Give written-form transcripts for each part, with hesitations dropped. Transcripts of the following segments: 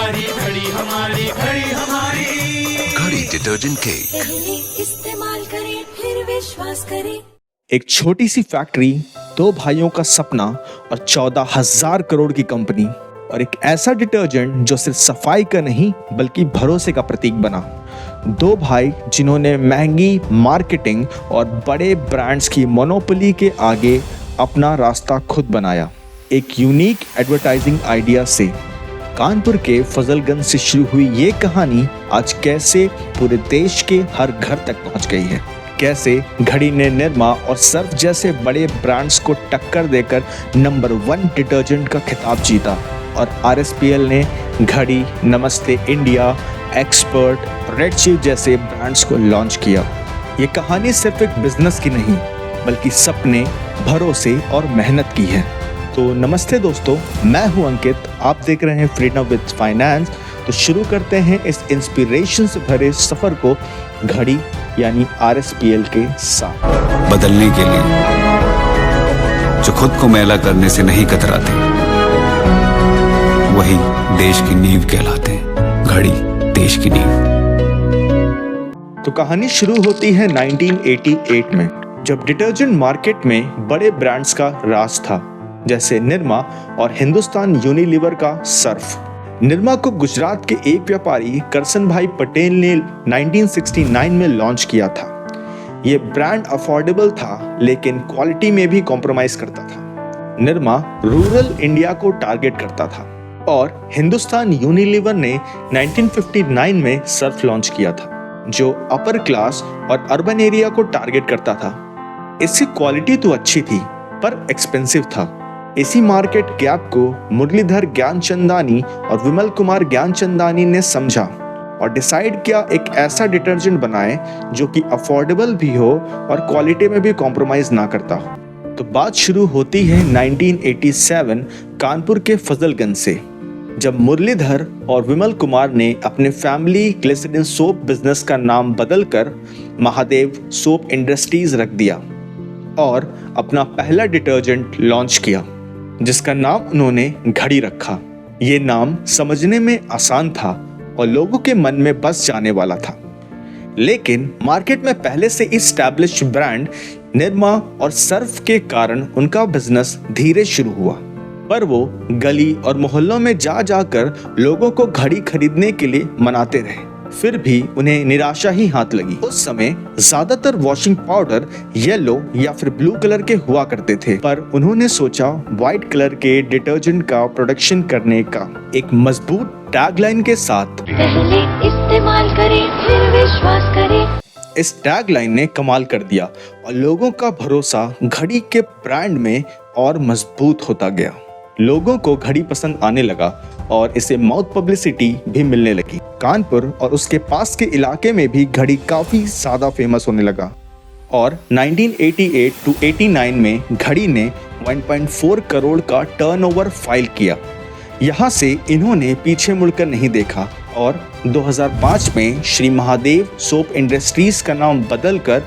हमारी, घड़ी हमारी, घड़ी हमारी। घड़ी डिटर्जेंट के पहले इस्तेमाल करें फिर विश्वास करें। एक छोटी सी फैक्ट्री, दो भाइयों का सपना और 14,000 करोड़ की कंपनी और एक ऐसा डिटर्जेंट जो सिर्फ सफाई का नहीं बल्कि भरोसे का प्रतीक बना। दो भाई जिन्होंने महंगी मार्केटिंग और बड़े ब्रांड्स की मोनोपोली के आगे अपना रास्ता खुद बनाया। एक यूनिक एडवर्टाइजिंग आइडिया से कानपुर के फजलगंज से शुरू हुई ये कहानी आज कैसे पूरे देश के हर घर तक पहुंच गई है। कैसे घड़ी ने निरमा और सर्फ जैसे बड़े ब्रांड्स को टक्कर देकर नंबर 1 डिटर्जेंट का खिताब जीता और RSPL ने घड़ी, नमस्ते इंडिया, एक्सपर्ट, रेड चीफ जैसे ब्रांड्स को लॉन्च किया। ये कहानी सिर्फ एक बिजनेस की नहीं बल्कि सपने, भरोसे और मेहनत की है। तो नमस्ते दोस्तों, मैं हूं अंकित, आप देख रहे हैं फ्रीडम विद फाइनेंस। तो शुरू करते हैं इस इंस्पिरेशन से भरे सफर को घड़ी यानी RSPL के साथ। बदलने के लिए जो खुद को मैला करने से नहीं कतराते, वही देश की नींव कहलाते हैं। घड़ी देश की नींव। तो कहानी शुरू होती है 1988 में, जब डिटर्जेंट मार्केट में बड़े ब्रांड्स का राज था, जैसे निरमा और हिंदुस्तान यूनिलीवर का सर्फ। निरमा को गुजरात के एक व्यापारी करसन भाई पटेल ने 1969 में लॉन्च किया था। ये ब्रांड अफोर्डेबल था लेकिन क्वालिटी में भी कॉम्प्रोमाइज करता था। निरमा रूरल इंडिया को टारगेट करता था और हिंदुस्तान यूनिलीवर ने 1959 में सर्फ लॉन्च किया था, जो अपर क्लास और अर्बन एरिया को टारगेट करता था। इसकी क्वालिटी तो अच्छी थी पर एक्सपेंसिव था। इसी मार्केट गैप को मुरलीधर ज्ञानचंदानी और विमल कुमार ज्ञानचंदानी ने समझा और डिसाइड किया एक ऐसा डिटर्जेंट बनाए जो कि अफोर्डेबल भी हो और क्वालिटी में भी कॉम्प्रोमाइज ना करता हो। तो बात शुरू होती है 1987 कानपुर के फजलगंज से, जब मुरलीधर और विमल कुमार ने अपने फैमिली ग्लिसरीन सोप बिजनेस का नाम बदलकर महादेव सोप इंडस्ट्रीज रख दिया और अपना पहला डिटर्जेंट लॉन्च किया, जिसका नाम उन्होंने घड़ी रखा। ये नाम समझने में आसान था और लोगों के मन में बस जाने वाला था। लेकिन मार्केट में पहले से इस्टैब्लिश्ड ब्रांड निरमा और सर्फ के कारण उनका बिजनेस धीरे शुरू हुआ, पर वो गली और मोहल्लों में जा जाकर लोगों को घड़ी खरीदने के लिए मनाते रहे। फिर भी उन्हें निराशा ही हाथ लगी। उस समय ज्यादातर वॉशिंग पाउडर येलो या फिर ब्लू कलर के हुआ करते थे, पर उन्होंने सोचा व्हाइट कलर के डिटर्जेंट का प्रोडक्शन करने का एक मजबूत टैगलाइन के साथ। पहले इस्तेमाल करें फिर विश्वास करें। इस टैगलाइन ने कमाल कर दिया और लोगों का भरोसा घड़ी के ब्रांड में और मजबूत होता गया। लोगों को घड़ी पसंद आने लगा और इसे माउथ पब्लिसिटी भी मिलने लगी। कानपुर और उसके पास के इलाके में भी घड़ी काफी ज्यादा फेमस होने लगा और 1988 to 89 में घड़ी ने 1.4 करोड़ का टर्नओवर फाइल किया। यहाँ से इन्होंने पीछे मुड़कर नहीं देखा और 2005 में श्री महादेव सोप इंडस्ट्रीज का नाम बदलकर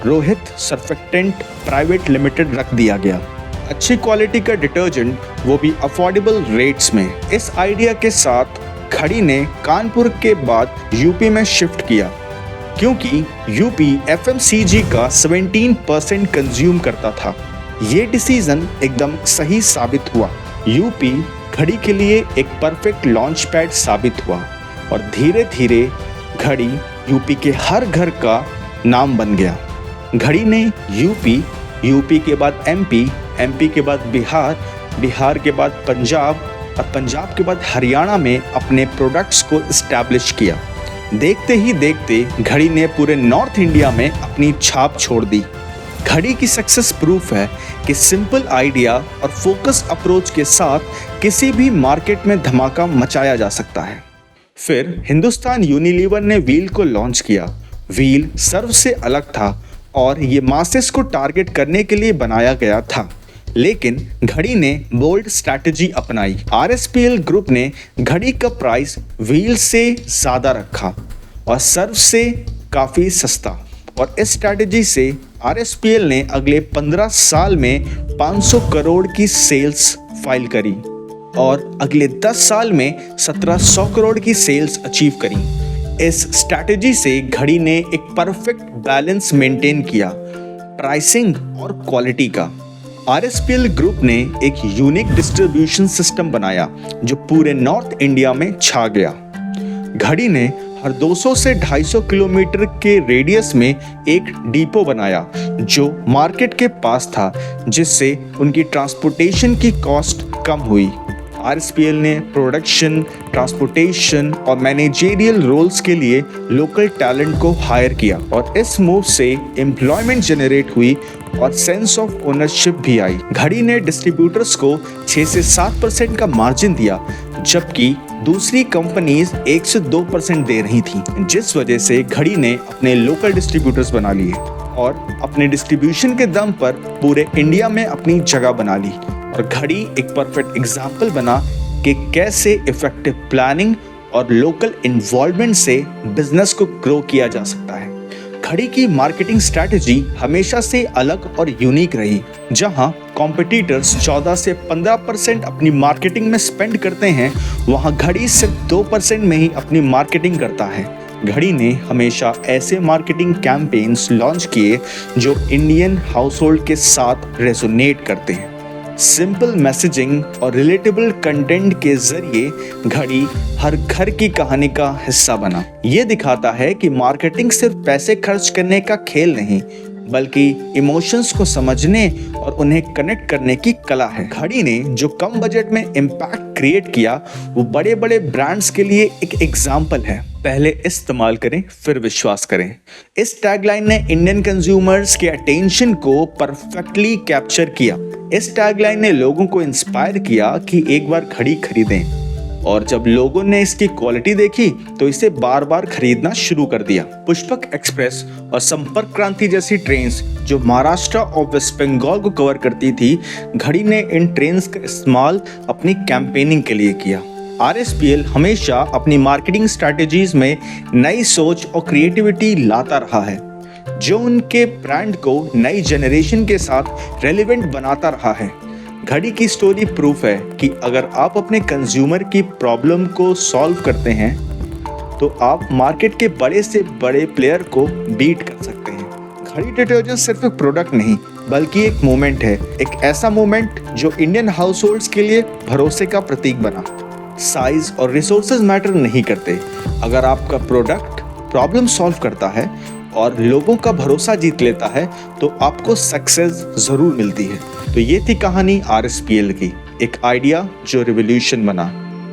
रोहित सर्फेक्टेंट प्राइवेट लिमिटेड रख दिया गया। अच्छी क्वालिटी का डिटर्जेंट, वो भी अफोर्डेबल रेट्स में। इस आइडिया के साथ घड़ी ने कानपुर के बाद यूपी में शिफ्ट किया, क्योंकि यूपी FMCG का 17% कंज्यूम करता था। ये डिसीजन एकदम सही साबित हुआ। यूपी घड़ी के लिए एक परफेक्ट लॉन्च पैड साबित हुआ और धीरे धीरे घड़ी यूपी के हर घर का नाम बन गया। घड़ी ने यूपी के बाद MP के बाद बिहार के बाद पंजाब और पंजाब के बाद हरियाणा में अपने प्रोडक्ट्स को इस्टेब्लिश किया। देखते ही देखते घड़ी ने पूरे नॉर्थ इंडिया में अपनी छाप छोड़ दी। घड़ी की सक्सेस प्रूफ है कि सिंपल आइडिया और फोकस अप्रोच के साथ किसी भी मार्केट में धमाका मचाया जा सकता है। फिर हिंदुस्तान यूनिलीवर ने व्हील को लॉन्च किया। व्हील सर्फ से अलग था और ये मासेस को टारगेट करने के लिए बनाया गया था, लेकिन घड़ी ने बोल्ड स्ट्रैटेजी अपनाई। RSPL ग्रुप ने घड़ी का प्राइस व्हील से ज़्यादा रखा और सर्फ से काफ़ी सस्ता, और इस स्ट्रैटेजी से RSPL ने अगले 15 साल में 500 करोड़ की सेल्स फाइल करी। और अगले 10 साल में 1700 करोड़ की सेल्स अचीव करी। इस स्ट्रैटेजी से घड़ी ने एक परफेक्ट बैलेंस मेंटेन किया, प्राइसिंग और क्वालिटी का। RSPL ग्रुप ने एक यूनिक डिस्ट्रीब्यूशन सिस्टम बनाया जो पूरे नॉर्थ इंडिया में छा गया। घड़ी ने हर 200 से 250 किलोमीटर के रेडियस में एक डिपो बनाया जो मार्केट के पास था, जिससे उनकी ट्रांसपोर्टेशन की कॉस्ट कम हुई। RSPL ने प्रोडक्शन, ट्रांसपोर्टेशन और मैनेजरियल रोल्स के लिए लोकल टैलेंट को हायर किया और इस मूव से एम्प्लॉयमेंट जनरेट हुई और सेंस ऑफ ओनरशिप भी आई। घड़ी ने डिस्ट्रीब्यूटर्स को 6 से 7% का मार्जिन दिया, जबकि दूसरी कंपनीज 1 से 2% दे रही थी, जिस वजह से घड़ी ने अपने लोकल डिस्ट्रीब्यूटर्स बना लिए और अपने डिस्ट्रीब्यूशन के दम पर पूरे इंडिया में अपनी जगह बना ली। और घड़ी एक परफेक्ट एग्जाम्पल बना कि कैसे इफेक्टिव प्लानिंग और लोकल इन्वॉल्वमेंट से बिजनेस को ग्रो किया जा सकता है। घड़ी की मार्केटिंग स्ट्रैटेजी हमेशा से अलग और यूनिक रही। जहां कॉम्पिटिटर्स 14 से 15% अपनी मार्केटिंग में स्पेंड करते हैं, वहां घड़ी सिर्फ 2% में ही अपनी मार्केटिंग करता है। घड़ी ने हमेशा ऐसे मार्केटिंग कैंपेन्स लॉन्च किए जो इंडियन हाउसहोल्ड के साथ रेजोनेट करते हैं। सिंपल मैसेजिंग और रिलेटेबल कंटेंट के जरिए घड़ी हर घर की कहानी का हिस्सा बना। ये दिखाता है कि मार्केटिंग सिर्फ पैसे खर्च करने का खेल नहीं, बल्कि इमोशंस को समझने और उन्हें कनेक्ट करने की कला है। घड़ी ने जो कम बजट में इम्पैक्ट क्रिएट किया, वो बड़े बड़े ब्रांड्स के लिए एक एग्जाम्पल है। पहले इस्तेमाल करें, फिर विश्वास करें। इस टैगलाइन ने इंडियन कंज्यूमर्स के अटेंशन को परफेक्टली कैप्चर किया। इस टैगलाइन ने लोगों को इंस्पायर किया कि एक बार घड़ी खरीदें, और जब लोगों ने इसकी क्वालिटी देखी तो इसे बार बार खरीदना शुरू कर दिया। पुष्पक एक्सप्रेस और संपर्क क्रांति जैसी ट्रेन्स जो महाराष्ट्र और वेस्ट बंगाल को कवर करती थी, घड़ी ने इन ट्रेन्स का इस्तेमाल अपनी कैंपेनिंग के लिए किया। RSPL हमेशा अपनी मार्केटिंग स्ट्रैटेजीज में नई सोच और क्रिएटिविटी लाता रहा है, जो उनके ब्रांड को नई जनरेशन के साथ रेलेवेंट बनाता रहा है। घड़ी की स्टोरी प्रूफ है कि अगर आप अपने कंज्यूमर की प्रॉब्लम को सॉल्व करते हैं तो आप मार्केट के बड़े से बड़े प्लेयर को बीट कर सकते हैं। घड़ी डिटर्जेंट सिर्फ एक प्रोडक्ट नहीं, बल्कि एक मोमेंट है, एक ऐसा मोमेंट जो इंडियन हाउसहोल्ड्स के लिए भरोसे का प्रतीक बना। साइज और रिसोर्सेज मैटर नहीं करते। अगर आपका प्रोडक्ट प्रॉब्लम सॉल्व करता है और लोगों का भरोसा जीत लेता है तो आपको सक्सेस जरूर मिलती है। तो ये थी कहानी RSPL की, एक आइडिया जो रिवॉल्यूशन बना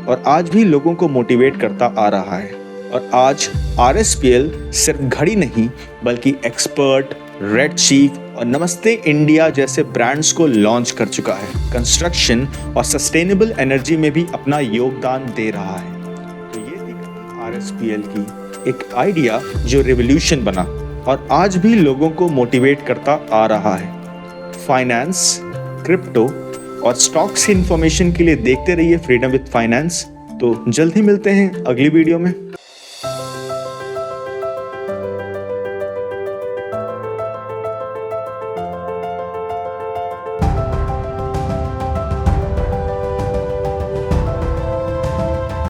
और आज भी लोगों को मोटिवेट करता आ रहा है। और आज RSPL सिर्फ घड़ी नहीं, बल्कि एक्सपर्ट, रेड चीफ और नमस्ते इंडिया जैसे ब्रांड्स को लॉन्च कर चुका है। कंस्ट्रक्शन और सस्टेनेबल एनर्जी में भी अपना योगदान दे रहा है। तो ये थी RSPL की एक आइडिया जो रिवॉल्यूशन बना और आज भी लोगों को मोटिवेट करता आ रहा है। फाइनेंस, क्रिप्टो और स्टॉक्स की इंफॉर्मेशन के लिए देखते रहिए फ्रीडम विद फाइनेंस। तो जल्द ही मिलते हैं अगली वीडियो में।